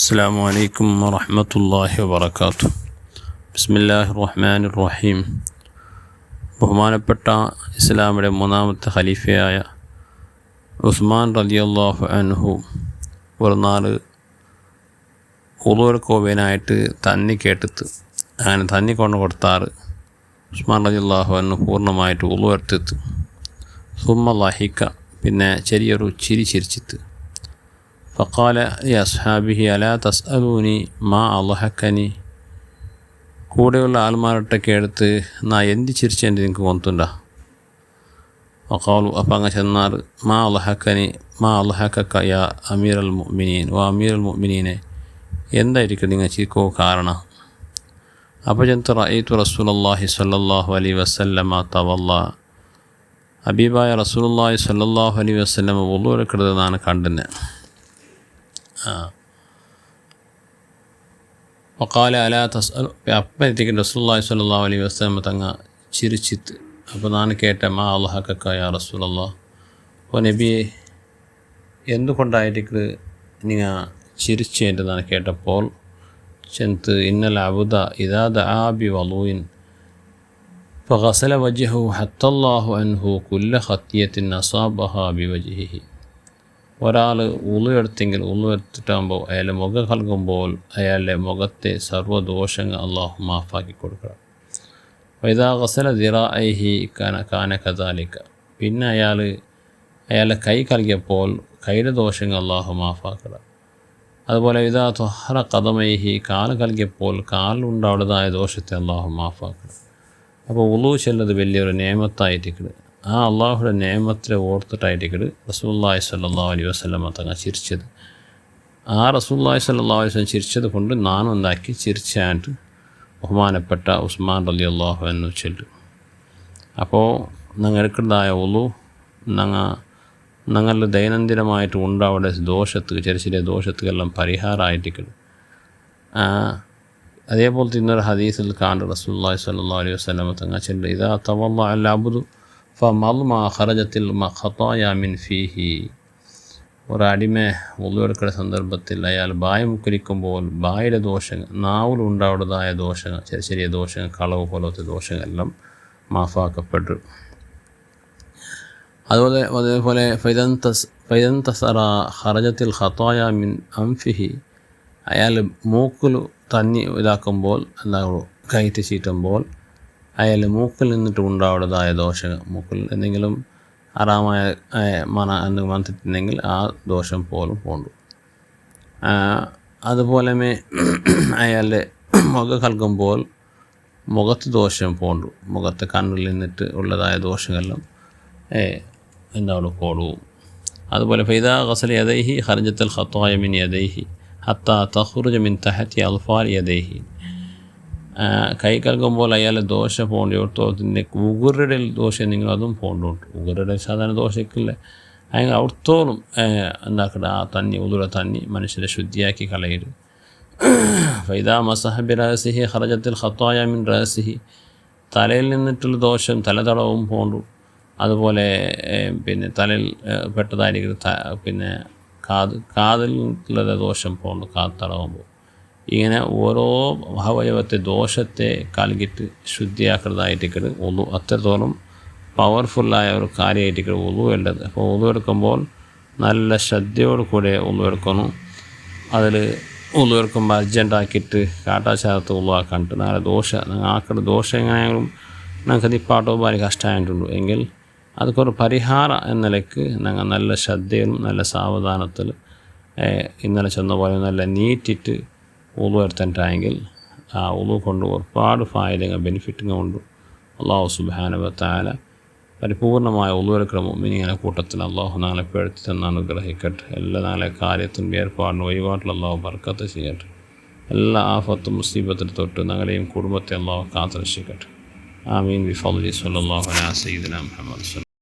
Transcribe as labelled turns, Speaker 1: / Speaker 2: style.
Speaker 1: അസ്സലാമു അലൈക്കും വറഹ്മത്തുള്ളാഹി വബറകാതുഹു. ബിസ്മില്ലാഹിർ റഹ്മാനിർ റഹീം. ബഹുമാനപ്പെട്ട ഇസ്ലാമിൻ്റെ മൂന്നാമത്തെ ഖലീഫയായ ഉസ്മാൻ റളിയല്ലാഹു അൻഹു ഒരു നാൾ ഉളുവെടുക്കുവാനായിട്ട് തന്നി കേട്ടിത്ത്. അങ്ങനെ തന്നി കൊണ്ട് കൊടുത്താറ് ഉസ്മാൻ റളിയല്ലാഹു അൻഹു പൂർണ്ണമായിട്ട് ഉളുവെടുത്തിത്ത്. സുമ്മ ലഹിക, പിന്നെ ചെറിയൊരു ചിരി ചിരിച്ചിത്ത്. ഫഖാല ലിഅസ്ഹാബിഹി അലാ തസ്അലൂനി മാ അളഹക്കനി. കൂടെയുള്ള ആൾമാരൊട്ടൊക്കെ എടുത്ത് നാ എന്ത് ചിരിച്ചെൻ്റെ നിങ്ങൾക്ക് കൊന്നുണ്ടാ. ഫഖാലു, അപ്പം അങ്ങ് ചെന്നാറ് മാ അളഹക്ക യാ അമീറൽ മുഅ്മിനീൻ, വാ അമീറൽ മുഅ്മിനീനെ, എന്തായിരിക്കും നിങ്ങൾ ചിരിക്കോ കാരണം. അപ്പോൾ ചെന്ന് റഅയ്തു റസൂലുള്ളാഹി സ്വല്ലല്ലാഹു അലൈഹി വസല്ലമ തവല്ല, ഹബീബായ റസൂലുള്ളാഹി സ്വല്ലല്ലാഹു അലൈഹി വസല്ലമ വുളു എടുക്കുന്നതാണ് കണ്ടിന്. വഖാല അലാ തസ്അലു, അപ്പോഴത്തേക്കും റസൂലുള്ളാഹി സ്വല്ലല്ലാഹു അലൈഹി വസല്ലമ തങ്ങ ചിരിച്ചിത്ത്. അപ്പോൾ ഞാൻ കേട്ട മാ അളഹക്ക യാ റസൂലല്ലാഹ്, ഓ നബിയെ, എന്തുകൊണ്ടായിട്ട് നിങ്ങൾ ചിരിച്ചേണ്ടതാണ് കേട്ടപ്പോൾ ചെന്ന് ഇന്നൽ അബ്ദ ഇദാ ദഅാ ബി വളുഇൻ ഫഗസല വജ്ഹഹു ഹത്തല്ലാഹു അൻഹു കുല്ല ഖത്തിയത്തിൻ അസാബഹ ബിവജ്ഹിഹി. ഒരാൾ ഉളുവെടുത്തെങ്കിൽ ഉളുവെടുത്തിട്ടാകുമ്പോൾ അയാളുടെ മുഖം കൽകുമ്പോൾ അയാളുടെ മുഖത്തെ സർവ്വദോഷങ്ങൾ അള്ളാഹു മാഫാക്കി കൊടുക്കണം. വൈദാ ഗസല ദിറാഇഹി കാന കദാലിക, പിന്നെ അയാളുടെ കൈ കൽകിയപ്പോൾ കൈയുടെ ദോഷങ്ങൾ അള്ളാഹു മാഫാക്കണം. അതുപോലെ ഇദാ ത്വഹറ ഖദമൈഹി, കാല് കൽകിയപ്പോൾ കാലിലുണ്ടാവുന്നതായ ദോഷത്തെ അള്ളാഹു മാഫാക്കണം. അപ്പോൾ ഉളു ചെല്ലത് വലിയൊരു നിയമത്തായിട്ടിരിക്കുന്നത്. ആ അള്ളാഹുടെ നിയമത്തിനെ ഓർത്തിട്ടായിട്ടിരിക്കുന്നത് റസൂലുള്ളാഹി സ്വല്ലല്ലാഹു അലൈഹി വസല്ലമ തങ്ങ ചിരിച്ചത്. ആ റസൂലുള്ളാഹി സ്വല്ലല്ലാഹു അലൈഹി വസല്ലം ചിരിച്ചത് കൊണ്ട് നാനും എന്താക്കി ചിരിച്ചാണ്ട് ബഹുമാനപ്പെട്ട ഉസ്മാൻ റളിയല്ലാഹു അൻഹു ചൊല്ലു. അപ്പോൾ ഞങ്ങൾ എടുക്കുന്നതായ ഉളു ഞങ്ങളുടെ ദൈനംദിനമായിട്ട് ഉണ്ടാവുന്ന ദോഷത്ത്, ചെറിയ ചെറിയ ദോഷത്തുക്കെല്ലാം പരിഹാരമായിട്ടിരിക്കുന്നത്. അതേപോലത്തെ ഇന്നൊരു ഹദീസിൽ കാണുന്ന റസൂലുള്ളാഹി സ്വല്ലല്ലാഹു അലൈഹി വസല്ലമ തങ്ങ ചൊല്ലു, ഇദാ തവല്ലഅ അൽ അബ്ദു ഫമൽമ ഖറജത്തിൽ ഖതായ മിൻ ഫീഹി. ഒരടിമ വുളുവെടുക്കുന്ന സന്ദർഭത്തിൽ അയാൾ ബായ് മുക്കരിക്കുമ്പോൾ ബായുടെ ദോഷങ്ങൾ, നാവിലുണ്ടാവുന്നതായ ദോഷങ്ങൾ, ചെറിയ ചെറിയ ദോഷങ്ങൾ, കളവ് പോലത്തെ ദോഷങ്ങളെല്ലാം മാഫാക്കപ്പെട്ടു. അതേപോലെ ഫൈദൻ തസറ ഖറജത്തിൽ ഖതായ മിൻ അംഫിഹി, അയാൾ മൂക്കിൽ തന്നി ഇതാക്കുമ്പോൾ, കയറ്റി ചീറ്റുമ്പോൾ അയാൾ മൂക്കിൽ നിന്നിട്ട് ഉണ്ടാവുന്നതായ ദോഷങ്ങൾ, മൂക്കിൽ എന്തെങ്കിലും ഹറാമായ എന്തെങ്കിലും വന്നിട്ടുണ്ടെങ്കിൽ ആ ദോഷം പോലും പോണ്ടു. അതുപോലെ അയാളുടെ മുഖം കൽക്കുമ്പോൾ മുഖത്ത് ദോഷം പോണ്ടു, മുഖത്ത് കണ്ണിൽ നിന്നിട്ട് ഉള്ളതായ ദോഷങ്ങളെല്ലാം എന്താണ് പോടും. അതുപോലെ ഫൈദാ ഗസല യദൈഹി ഖറജത്തുൽ ഖതായ മിൻ യദൈഹി ഹത്താ തഖ്റുജ മിൻ തഹതി അൾഫാൽ യദൈഹി. കൈ കൽക്കുമ്പോൾ അയാളെ ദോഷം പോകേണ്ടത്തോളത്തിൻ്റെ ഉഗുരുടെ ദോഷം നിങ്ങൾ അതും പോകണ്ടുണ്ട്. ഉഗുരുടെ സാധാരണ ദോഷക്കില്ല അയാൾ അവിടത്തോളം എന്താക്കട്ടെ ആ തന്നി ഉളുടെ തന്നി മനുഷ്യരെ ശുദ്ധിയാക്കി കളയരുത്. ഫൈദാ മസഹബി റഅസിഹി ഖറജത്തുൽ ഖതായ മിൻ റഅസിഹി, തലയിൽ നിന്നിട്ടുള്ള ദോഷം തലതടവും പോണ്ടു. അതുപോലെ പിന്നെ തലയിൽ പെട്ടതായിരിക്കും പിന്നെ കാതിൽ നിന്നുള്ള ദോഷം പോകണ്ടു, കാത് തടവുമ്പോൾ. ഇങ്ങനെ ഓരോ അവയവത്തെ ദോഷത്തെ കൽകിട്ട് ശുദ്ധിയാക്കുന്നതായിട്ടിരിക്കുന്നത് ഉളു. അത്രത്തോളം പവർഫുള്ളായ ഒരു കാര്യമായിട്ടിരിക്കുന്നത് ഉളു വേണ്ടത്. അപ്പോൾ ഉളു എടുക്കുമ്പോൾ നല്ല ശ്രദ്ധയോട് കൂടെ ഉളു എടുക്കണം. അതിൽ ഉളു എടുക്കുമ്പോൾ അർജൻറ്റാക്കിയിട്ട് കാട്ടാച്ചാരത്ത് ഉളു ആക്കാണ്ട് നാളെ ആക്കുന്ന ദോഷം എങ്ങനെയാണെങ്കിലും ഞങ്ങൾക്ക് നിപ്പാട്ടോ ഭാരി കഷ്ടമായിട്ടുള്ളൂ എങ്കിൽ അതൊക്കെ പരിഹാരം എന്ന നിലയ്ക്ക് ഞങ്ങൾ നല്ല ശ്രദ്ധയിലും നല്ല സാവധാനത്തിൽ ഇന്നലെ ചെന്ന പോലെ നല്ല നീറ്റിട്ട് ഉളു എടുത്തിട്ടായെങ്കിൽ ആ ഉളു കൊണ്ട് ഒരുപാട് ഫായദകൾ ബെനിഫിറ്റുകൾ ഉണ്ട്. അല്ലാഹു സുബ്ഹാനഹു വ തആല പരിപൂർണമായ ഉളു എടുക്കുന്ന മുഅ്മിനീങ്ങളുടെ കൂട്ടത്തിൽ അല്ലാഹു നാളെ പെടുത്തി തന്ന് അനുഗ്രഹിക്കട്ടെ. എല്ലാ നാളെ കാര്യത്തിനും ഏർപ്പാടിനും വഴിപാട്ടിൽ അല്ലാഹു ബർക്കത്ത് ചെയ്യട്ടെ. എല്ലാ ആഫത്തും മുസീബത്തിൽ തൊട്ട് ഞങ്ങളുടെയും കുടുംബത്തെ അല്ലാഹു കാത്തുരക്ഷിക്കട്ടെ. ആമീൻ ബിഫദ്ലി സ്വല്ലല്ലാഹു അലാ സയ്യിദിനാ മുഹമ്മദ്.